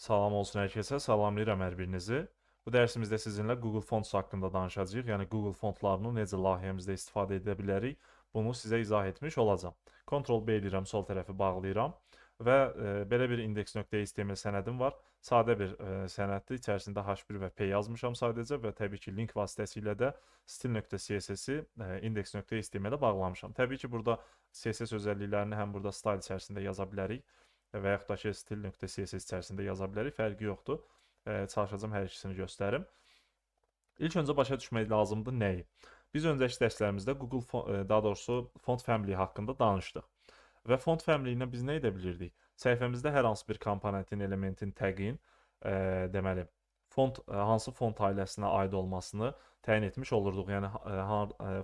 Salam olsun hər kəsə, salamlayıram hər birinizi. Bu dərsimizdə sizinlə Google Fonts haqqında danışacağıq. Yəni Google fontlarını necə layihəmizdə istifadə edə bilərik, bunu sizə izah etmiş olacağam. Ctrl B eləyirəm, sol tərəfi bağlayıram və belə bir index.html sənədim var. Sadə bir sənəddir. İçərisində H1 və P yazmışam sadəcə və təbii ki, link vasitəsilə də stil.css-i index.html-ə bağlamışam. Təbii ki, burada CSS özəlliklərini həm burada style içərisində yaza bilərik və yaxud da ki, stil.css içərisində yaza bilərik, fərqi yoxdur. Çalışacağım hər ikisini göstərim. İlk öncə başa düşmək lazımdır nəyi? Biz öncəki dərslərimizdə daha doğrusu font family haqqında danışdıq. Və font family ilə biz nə edə bilirdik? Səhifəmizdə hər hansı bir komponentin, elementin təqin, deməli, hansı font ailəsinə aid olmasını təyin etmiş olurduq. Yəni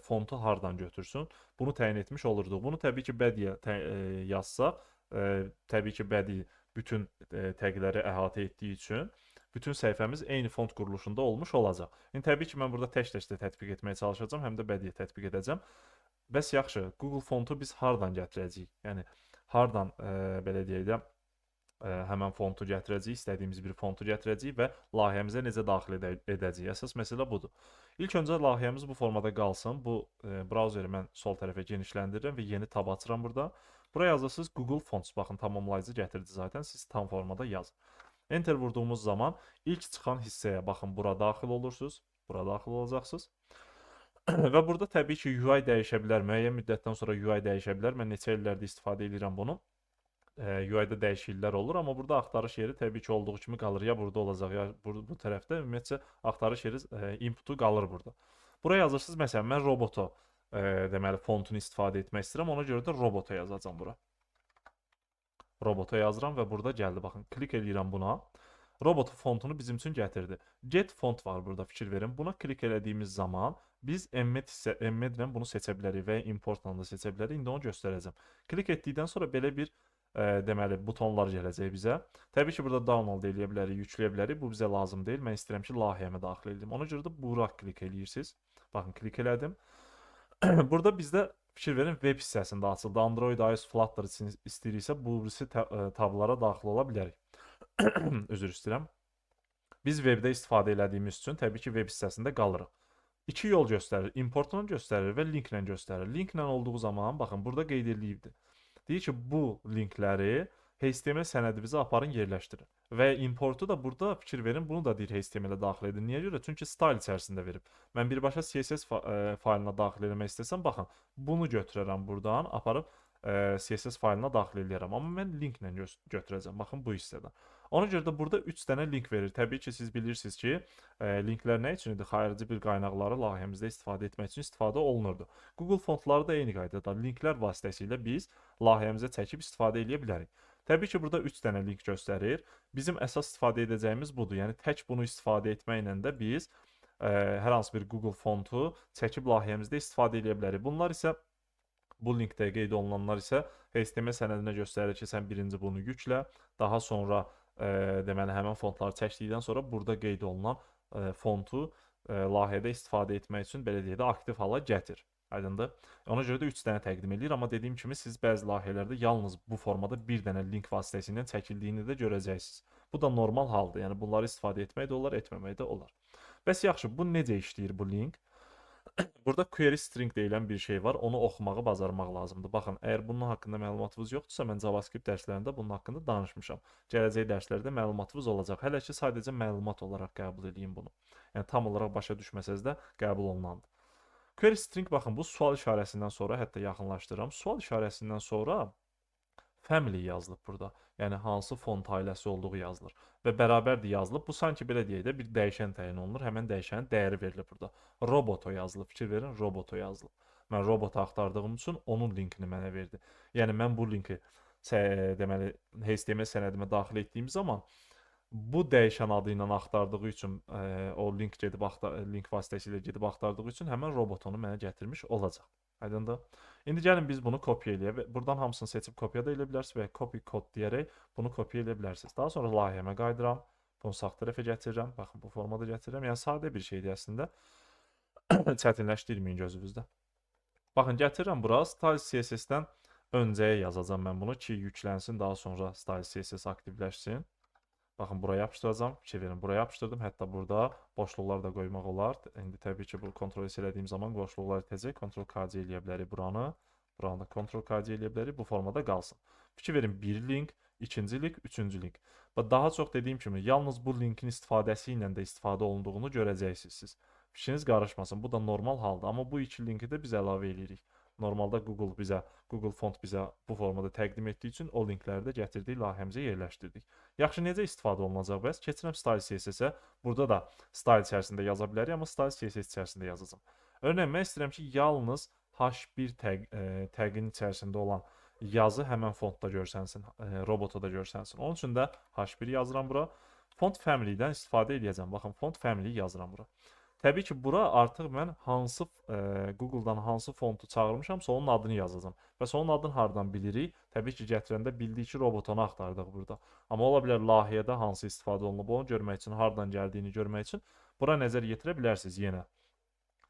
fontu hardan götürsün, bunu təyin etmiş olurduq. Bunu təbii ki, bədii yazsaq, təbii ki, bədii bütün təqləri əhatə etdiyi üçün bütün səhifəmiz eyni font quruluşunda olmuş olacaq. İndi təbii ki, mən burada tək-tək tətbiq etməyə çalışacağam, həm də bədii tətbiq edəcəm. Bəs yaxşı, Google fontu biz hardan gətirəcəyik? Yəni hardan belə deyək də həmən fontu gətirəcəyik, istədiyimiz bir fontu gətirəcəyik və layihəmizə necə daxil edəcəyik? Əsas məsələ budur. İlk öncə layihəmiz bu formada qalsın. Bu brauzeri mən sol tərəfə genişləndirirəm və yeni tab açıram burada. Buraya yazırsınız Google Fonts. Baxın, tamamlayıcı gətirdi zaten. Siz tam formada yazın. Enter vurduğumuz zaman ilk çıxan hissəyə baxın, bura daxil olursunuz. Bura daxil olacaqsınız. Və burada təbii ki, UI dəyişə bilər. Müəyyən müddətdən sonra UI dəyişə bilər. Mən neçə illərdir istifadə edirəm bunu. UI-da dəyişikliklər olur, amma burada axtarış yeri təbii ki, olduğu kimi qalır. Ya burada olacaq, ya bu tərəfdə. Ümumiyyətcə, axtarış yeri inputu qalır burada. Buraya yazırsınız, məsələn, mən roboto deməli, fontunu istifadə etmək istəyirəm. Ona görə də robota yazacağam bura. Robota yazıram və burada gəldi. Baxın, klik eləyirəm buna. Robot fontunu bizim üçün gətirdi. Get font var burada, fikir verin. Buna klik elədiyimiz zaman biz embed-lə bunu seçə bilərik və ya importla da seçə bilərik. İndi onu göstərəcəm. Klik etdikdən sonra belə bir deməli butonlar gələcək bizə. Təbii ki, burada download eləyə bilərik, yükləyə bilərik. Bu bizə lazım deyil. Mən istəyirəm ki, layihəmə daxil edim. Ona görə də bura klik eləyirsiniz. Baxın, klik elədim. Burada bizdə fikir verin, web hissəsində açıldı. Android, iOS, Flutter üçün istəyiriksə, bu birisi tablara daxil ola bilərik. Üzr istəyirəm. Biz webdə istifadə elədiyimiz üçün təbii ki, web hissəsində qalırıq. İki yol göstərir. Importla göstərir və linklə göstərir. Linklə olduğu zaman, baxın, burada qeyd edilibdir. Deyir ki, bu linkləri HTML sənədimizə aparın, yerləşdirin. Və importu da burada fikir verin, bunu da deyir HTML-ə daxil edin. Niyə görə? Çünki style içərisində verib. Mən birbaşa CSS faylına daxil etmək istəsəm, baxın, bunu götürərəm buradan, aparıb CSS faylına daxil edərəm. Amma mən linklə götürəcəm. Baxın, bu hissədən. Ona görə də burada 3 dənə link verir. Təbii ki, siz bilirsiniz ki, linklər nə üçün idi? Xarici bir qaynaqları layihəmizdə istifadə etmək üçün istifadə olunurdu. Google fontları da eyni qaydada linklər vasitəsilə biz layihəmizə çəkib istifadə edə bilərik. Təbii ki, burada 3 dənə link göstərir. Bizim əsas istifadə edəcəyimiz budur. Yəni tək bunu istifadə etməklə də biz hər hansı bir Google fontu çəkib layihəmizdə istifadə edə bilərik. Bunlar isə bu linkdə qeyd olunanlar isə HTML sənədinə göstərir ki, sən birinci bunu yüklə, daha sonra deməli həmin fontları çəkdikdən sonra burada qeyd olunan fontu layihədə istifadə etmək üçün belə deyək də aktiv hala gətir. Aydındır? Ona görə də 3 dənə təqdim edir, amma dediyim kimi siz bəzi layihələrdə yalnız bu formada bir dənə link vasitəsilə çəkildiyini də görəcəksiniz. Bu da normal haldır. Yəni bunları istifadə etmək də olar, etməmək də olar. Bəs yaxşı, bu necə işləyir bu link? Burada query string deyilən bir şey var. Onu oxumağı bacarmaq lazımdır. Baxın, əgər bunun haqqında məlumatınız yoxdursa, mən JavaScript dərslərində bunun haqqında danışmışam. Gələcək dərslərdə məlumatınız olacaq. Hələ ki, sadəcə məlumat olaraq qəbul edin bunu. Yəni tam olaraq başa düşməsəz də qəbul olunandır. Query string, baxın, bu sual işarəsindən sonra, hətta yaxınlaşdırıram. Sual işarəsindən sonra family yazılıb burada. Yəni hansı font ailəsi olduğu yazılır və bərabərdir yazılıb. Bu sanki belə deyək də bir dəyişən təyin olunur. Həmin dəyişənin dəyəri verilir burada. Roboto yazılıb. Fikir verin, roboto yazılıb. Mən robotu axtardığım üçün onun linkini mənə verdi. Yəni mən bu linki deməli HTML sənədimə daxil etdiyim zaman bu dəyişən adı ilə axtardığı üçün o link vasitəsilə gedib axtardığı üçün həmin robot onu mənə gətirmiş olacaq. Aydındır? İndi gəlin biz bunu kopya eləyək. Buradan hamısını seçib kopya da edə bilərsiniz və ya copy code deyərək bunu kopya edə bilərsiniz. Daha sonra layihəmə qayıdıram. Bunu sağ tərəfə gətirirəm. Baxın, bu formada gətirirəm. Yəni sadə bir şeydir əslində. Çətinləşdirməyin gözünüzdə. Baxın, gətirirəm bura. Style CSS-dən öncəyə yazacağam mən bunu ki, yüklənsin, daha sonra Style CSS aktivləşsin. Baxın, bura yapışdıracağam. Fikir verin, bura yapışdırdım. Hətta burada boşluqlar da qoymaq olar. İndi təbii ki, bu kontrol S elədiyim zaman boşluqlar itəcək. Kontrol KC eləyə bilərik buranı. Buranı da kontrol KC eləyə bilərik. Bu formada qalsın. Fikir verin, bir link, ikinci link, üçüncü link. Və daha çox dediyim kimi, yalnız bu linkin istifadəsi ilə də istifadə olunduğunu görəcəksiniz siz. Fikriniz qarışmasın. Bu da normal haldır. Amma bu iki linki də biz əlavə eləyirik. Normalda Google Font bizə bu formada təqdim etdiyi üçün o linkləri də gətirdik, layihəmizə yerləşdirdik. Yaxşı, necə istifadə olunacaq bəs? Keçirəm Style CSS-ə. Burada da Style içərisində yaza bilərik, amma Style CSS içərisində yazacağam. Örneğin, mən istəyirəm ki, yalnız H1 təqin içərisində olan yazı həmən fontda görsənsin, robotada görsənsin. Onun üçün də H1 yazıram bura. Font Family-dən istifadə edəcəm. Baxın, Font Family yazıram bura. Təbii ki, bura artıq mən hansı Google-dan hansı fontu çağırmışamsa onun adını yazacağam. Və onun adını hardan bilirik? Təbii ki, gətirəndə bildik ki, robotonu axtardıq burada. Amma ola bilər layihədə hansı istifadə olunub onu görmək üçün, hardan gəldiyini görmək üçün bura nəzər yetirə bilərsiniz yenə.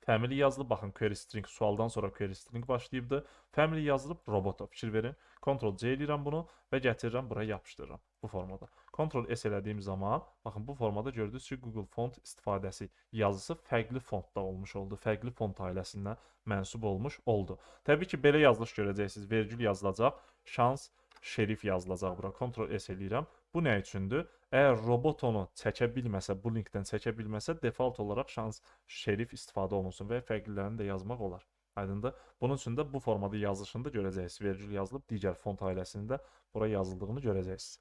Family yazılıb, baxın, query string sualdan sonra query string başlayıbdı. Family yazılıb, robota fikir verin. Ctrl C eləyirəm bunu və gətirirəm, buraya yapışdırıram bu formada. Ctrl S elədiyim zaman, baxın, bu formada gördünüz ki, Google Font istifadəsi yazısı fərqli fontda olmuş oldu. Fərqli font ailəsindən mənsub olmuş oldu. Təbii ki, belə yazılış görəcəksiniz. Vergül yazılacaq, şans, şerif yazılacaq bura. Ctrl S eləyirəm. Bu nə üçündür? Əgər robot onu çəkə bilməsə, bu linkdən çəkə bilməsə, default olaraq şans, şerif istifadə olunsun və fərqlilərini də yazmaq olar. Aydındır? Bunun üçün də bu formada yazılışını da görəcəksiniz. Vergül yazılıb, digər font ailəsində bura yazıldığını görəcəksiniz.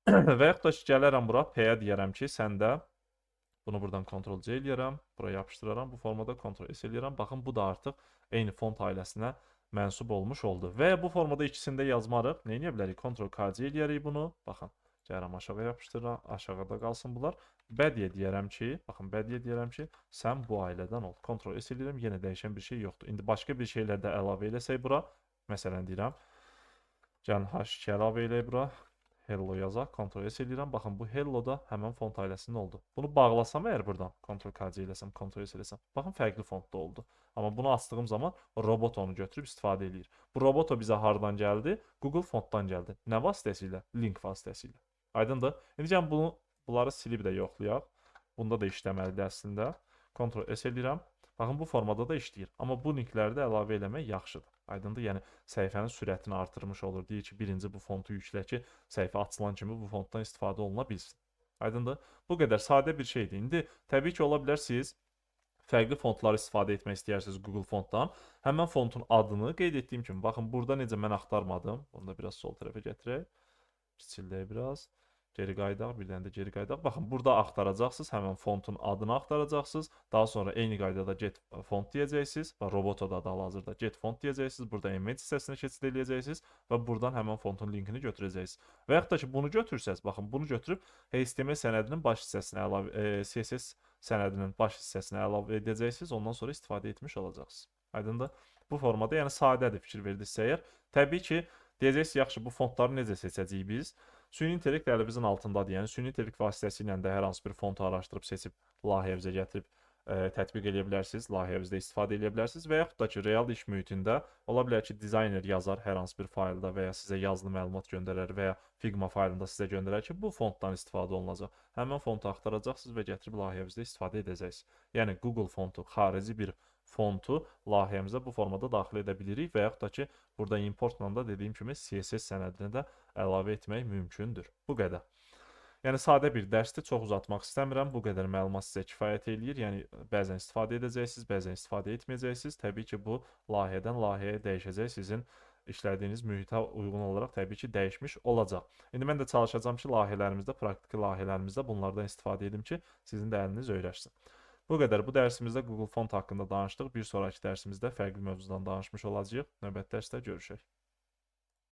Və yaxud da ki, gələrəm bura, P-yə deyərəm ki, səndə bunu buradan Ctrl C eləyərəm, buraya yapışdıraram, bu formada Ctrl S eləyərəm. Baxın, bu da artıq eyni font ailəsinə mənsub olmuş oldu. Və bu formada ikisində yazmarıq. Nə edə bilərik? Ctrl K C eləyərik bunu. Baxın, gəlirəm aşağı yapışdırıram, aşağıda qalsın bunlar. Bədyə deyərəm ki, baxın, bədyə deyərəm ki, sən bu ailədən ol. Ctrl S eləyirəm, yenə dəyişən bir şey yoxdur. İndi başqa bir şeylər də əlavə eləsək bura, məsələn deyirəm, gəlin H2 əlavə eləyək bura. Hello yazaq, Ctrl S eləyirəm. Baxın, bu Hello da həmən font ailəsində oldu. Bunu bağlasam əgər buradan, Ctrl K C eləsəm, Ctrl S eləsəm, baxın, fərqli fontda oldu. Amma bunu açdığım zaman robot onu götürüb istifadə eləyir. Bu robot bizə hardan gəldi? Google Fontdan gəldi. Nə vasitəsilə? Link vasitəsilə. Aydındır? İndi gəlin bunları silib də yoxlayaq. Bunda da işləməlidir əslində. Ctrl S eləyirəm. Baxın, bu formada da işləyir. Amma bu linkləri də əlavə eləmək yaxşıdır. Aydındır? Yəni, səhifənin sürətini artırmış olur. Deyir ki, birinci bu fontu yüklə ki, səhifə açılan kimi bu fontdan istifadə oluna bilsin. Aydındır? Bu qədər sadə bir şeydir. İndi, təbii ki, ola bilər siz fərqli fontları istifadə etmək istəyirsiniz Google Fontdan. Həmən fontun adını qeyd etdiyim kimi, baxın, burada necə mən axtarmadım. Bunu da biraz sol tərəfə gətirək. Kiçildək biraz. Geri qaydaq, bir dənə də geri qaydaq. Baxın, burada axtaracaqsınız, həmən fontun adını axtaracaqsınız. Daha sonra eyni qaydada get font deyəcəksiniz və robotada da hal-hazırda get font deyəcəksiniz. Burada image hissəsinə keçid edəcəksiniz və buradan həmən fontun linkini götürəcəksiniz. Və yaxud da ki, bunu götürsəz, baxın, bunu götürüb HTML sənədinin baş hissəsinə əlavə, CSS sənədinin baş hissəsinə əlavə edəcəksiniz. Ondan sonra istifadə etmiş olacaqsınız. Aydındır? Bu formada, yəni sadədir, fikir verdinizsə əgər. Təbii ki, deyəcəksiniz, yaxşı, bu fontları necə seçəcəyik biz? Süni intellekt əlimizin altındadır. Yəni, süni intellekt vasitəsilə də hər hansı bir fontu araşdırıb, seçib, layihəvizə gətirib tətbiq edə bilərsiniz, layihəvizdə istifadə edə bilərsiniz və yaxud da ki, real iş mühitində ola bilər ki, dizayner yazar hər hansı bir faylda və ya sizə yazılı məlumat göndərər və ya Figma faylında sizə göndərər ki, bu fontdan istifadə olunacaq. Həmin fontu axtaracaqsınız və gətirib layihəvizdə istifadə edəcəksiniz. Yəni, Google fontu, xarici bir fontu layihəmizə bu formada daxil edə bilirik və yaxud da ki, burada importla da dediyim kimi CSS sənədini də əlavə etmək mümkündür. Bu qədər. Yəni, sadə bir dərsdir, çox uzatmaq istəmirəm. Bu qədər məlumat sizə kifayət eləyir. Yəni, bəzən istifadə edəcəksiniz, bəzən istifadə etməyəcəksiniz. Təbii ki, bu layihədən layihəyə dəyişəcək. Sizin işlədiyiniz mühitə uyğun olaraq təbii ki, dəyişmiş olacaq. İndi mən də çalışacağam ki, layihələrimizdə, praktiki layihələrimizdə bunlardan istifadə edim ki, sizin də əliniz öyrəşsin. Bu qədər. Bu dərsimizdə Google Font haqqında danışdıq. Bir sonraki dərsimizdə fərqli mövzudan danışmış olacağıq. Növbəti dərsdə görüşək.